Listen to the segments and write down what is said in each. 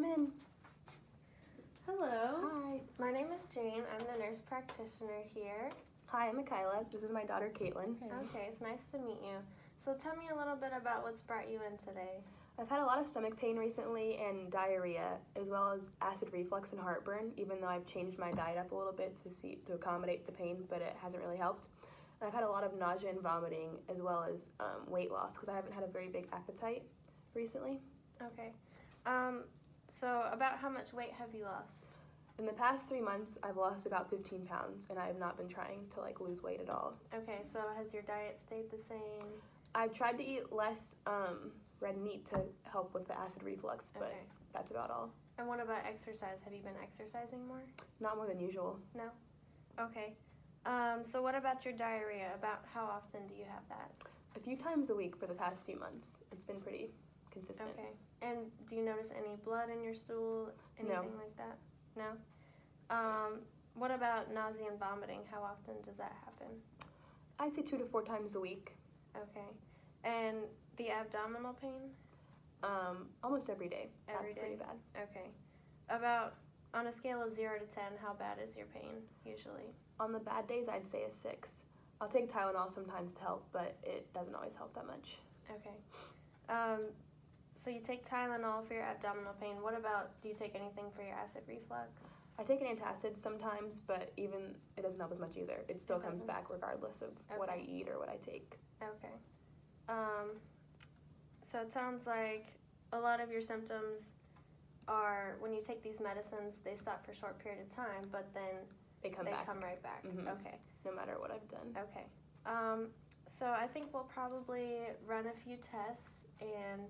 in. Hello. Hi. My name is Jane. I'm the nurse practitioner here. Hi, I'm Michaela. This is my daughter, Caitlin. Okay, it's nice to meet you. So tell me a little bit about what's brought you in today. I've had a lot of stomach pain recently and diarrhea, as well as acid reflux and heartburn, even though I've changed my diet up a little bit to accommodate the pain, but it hasn't really helped. And I've had a lot of nausea and vomiting, as well as weight loss, because I haven't had a very big appetite recently. Okay. So about how much weight have you lost? In the past 3 months, I've lost about 15 pounds, and I have not been trying to lose weight at all. Okay, so has your diet stayed the same? I've tried to eat less red meat to help with the acid reflux, but that's about all. And what about exercise? Have you been exercising more? Not more than usual. No? Okay. So what about your diarrhea? About how often do you have that? A few times a week for the past few months. It's been pretty consistent. Okay. And do you notice any blood in your stool? Anything like that? No? What about nausea and vomiting? How often does that happen? I'd say 2 to 4 times a week. Okay. And the abdominal pain? Almost every day. Every That's day? pretty bad. Okay. About, on a scale of 0 to 10, how bad is your pain usually? On the bad days, I'd say a 6. I'll take Tylenol sometimes to help, but it doesn't always help that much. Okay. So you take Tylenol for your abdominal pain. What about, do you take anything for your acid reflux? I take an antacid sometimes, but even it doesn't help as much either. It still comes back regardless of what I eat or what I take. Okay. So it sounds like a lot of your symptoms are, when you take these medicines, they stop for a short period of time, but then they come right back. Mm-hmm. Okay. No matter what I've done. Okay. So I think we'll probably run a few tests and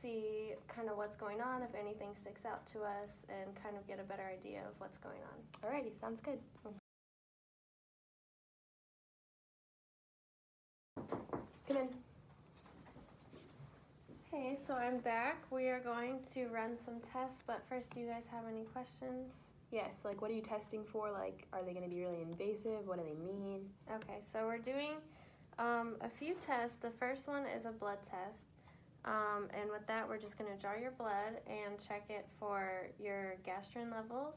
see kind of what's going on, if anything sticks out to us, and kind of get a better idea of what's going on. Alrighty, sounds good. Come in. Hey, so I'm back. We are going to run some tests, but first, do you guys have any questions? Yes, what are you testing for? Are they going to be really invasive? What do they mean? Okay, so we're doing a few tests. The first one is a blood test. And with that, we're just going to draw your blood and check it for your gastrin levels.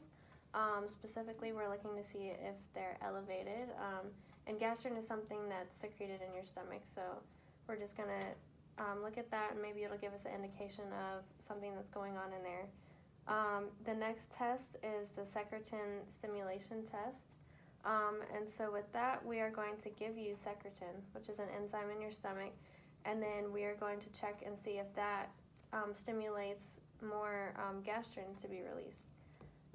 Specifically, we're looking to see if they're elevated. And gastrin is something that's secreted in your stomach, so we're just going to look at that, and maybe it'll give us an indication of something that's going on in there. The next test is the secretin stimulation test. And so with that, we are going to give you secretin, which is an enzyme in your stomach, and then we are going to check and see if that stimulates more gastrin to be released.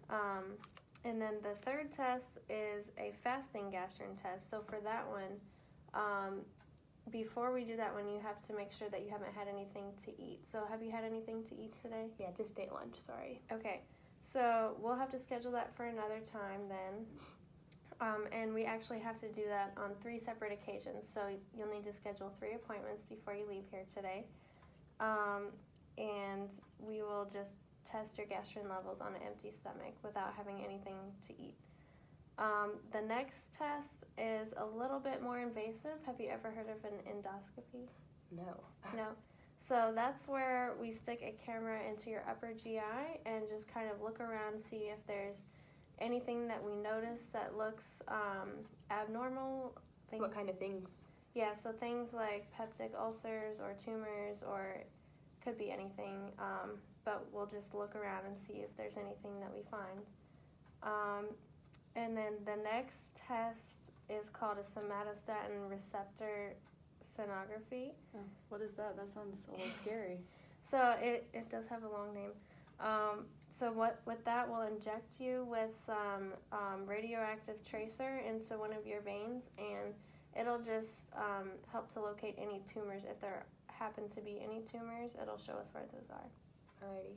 And then the third test is a fasting gastrin test. So for that one, before we do that one, you have to make sure that you haven't had anything to eat. So have you had anything to eat today? Yeah, just ate lunch, sorry. Okay, so we'll have to schedule that for another time then. And we actually have to do that on 3 separate occasions. So you'll need to schedule 3 appointments before you leave here today. And we will just test your gastrin levels on an empty stomach without having anything to eat. The next test is a little bit more invasive. Have you ever heard of an endoscopy? No. No. So that's where we stick a camera into your upper GI and just kind of look around, see if there's anything that we notice that looks abnormal. What kind of things? Yeah, so things like peptic ulcers or tumors, or could be anything, but we'll just look around and see if there's anything that we find. And then the next test is called a somatostatin receptor sonography. Oh, what is that? That sounds a little scary. So it does have a long name. So with that, we'll inject you with some radioactive tracer into one of your veins, and it'll just help to locate any tumors. If there happen to be any tumors, it'll show us where those are. Alrighty.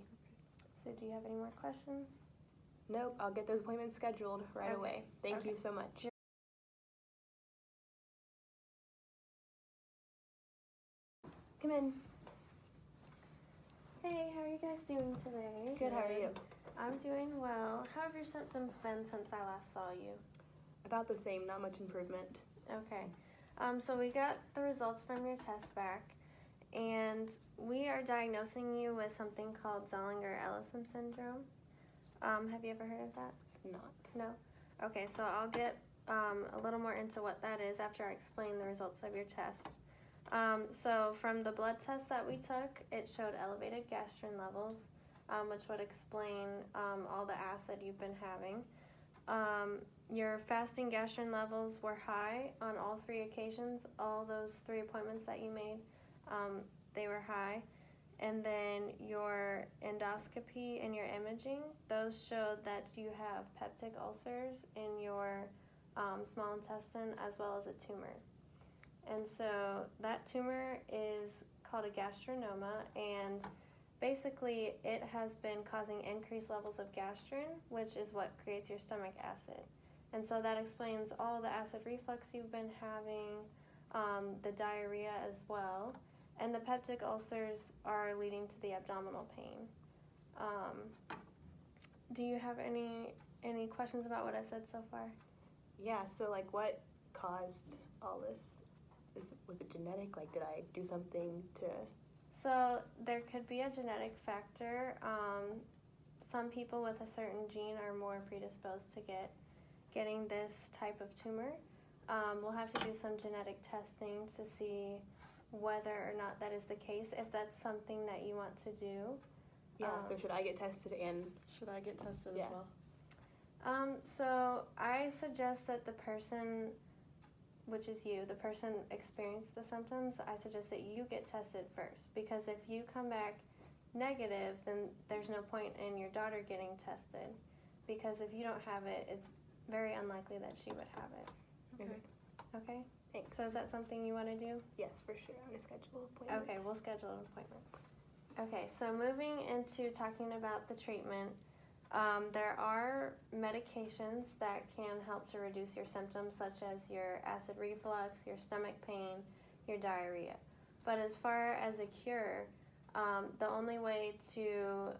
So do you have any more questions? Nope, I'll get those appointments scheduled right away. Thank you so much. Come in. Hey, how are you guys doing today? Good, how are you? I'm doing well. How have your symptoms been since I last saw you? About the same, not much improvement. Okay. So we got the results from your test back, And we are diagnosing you with something called Zollinger-Ellison Syndrome. Have you ever heard of that? Not. No? Okay, so I'll get a little more into what that is after I explain the results of your test. So from the blood test that we took, it showed elevated gastrin levels, which would explain all the acid you've been having. Your fasting gastrin levels were high on all 3 occasions. All those 3 appointments that you made, they were high. And then your endoscopy and your imaging, those showed that you have peptic ulcers in your small intestine as well as a tumor. And so that tumor is called a gastrinoma, and basically it has been causing increased levels of gastrin, which is what creates your stomach acid. And so that explains all the acid reflux you've been having, the diarrhea as well. And the peptic ulcers are leading to the abdominal pain. Do you have any questions about what I've said so far? Yeah, so like what caused all this? Was it genetic? Like did I do something to... So there could be a genetic factor. Some people with a certain gene are more predisposed to getting this type of tumor. We'll have to do some genetic testing to see whether or not that is the case, if that's something that you want to do. Yeah, so should I get tested and... Should I get tested Yeah. as well? So I suggest that the person, which is you, the person experienced the symptoms, I suggest that you get tested first, because if you come back negative, then there's no point in your daughter getting tested, because if you don't have it, it's very unlikely that she would have it. Okay. Okay? Thanks. So is that something you want to do? Yes, for sure. I'm going to schedule an appointment. Okay, we'll schedule an appointment. Okay, so moving into talking about the treatment, there are medications that can help to reduce your symptoms, such as your acid reflux, your stomach pain, your diarrhea. But as far as a cure, the only way to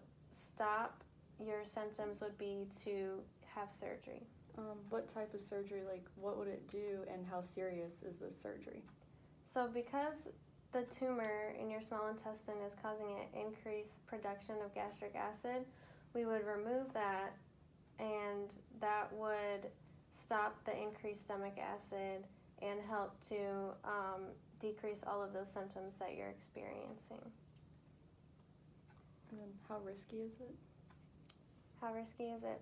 stop your symptoms would be to have surgery. What type of surgery, like what would it do, and how serious is this surgery? So because the tumor in your small intestine is causing an increased production of gastric acid, we would remove that, and that would stop the increased stomach acid and help to decrease all of those symptoms that you're experiencing. And then how risky is it? How risky is it?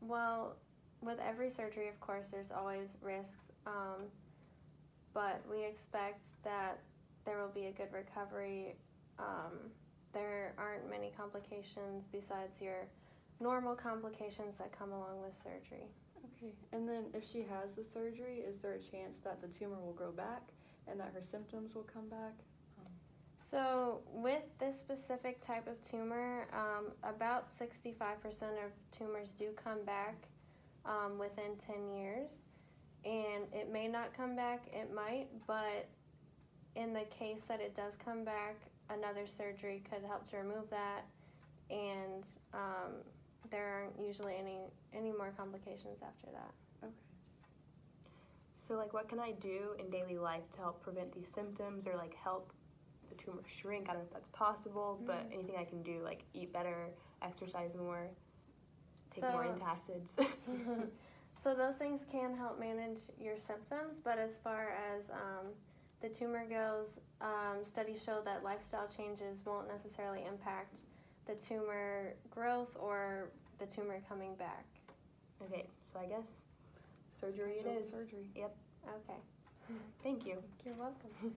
Well, with every surgery, of course, there's always risks, but we expect that there will be a good recovery. There aren't many complications besides your normal complications that come along with surgery. Okay, and then if she has the surgery, is there a chance that the tumor will grow back and that her symptoms will come back? So with this specific type of tumor, about 65% of tumors do come back within 10 years. And it may not come back, it might, but in the case that it does come back, another surgery could help to remove that, and there aren't usually any more complications after that. Okay. So like what can I do in daily life to help prevent these symptoms or like help the tumor shrink? I don't know if that's possible, but anything I can do, like eat better, exercise more, take more antacids. So those things can help manage your symptoms, but as far as the tumor goes, studies show that lifestyle changes won't necessarily impact the tumor growth or the tumor coming back. Okay, so I guess surgery it is. Surgery. Yep. Okay. Thank you. You're welcome.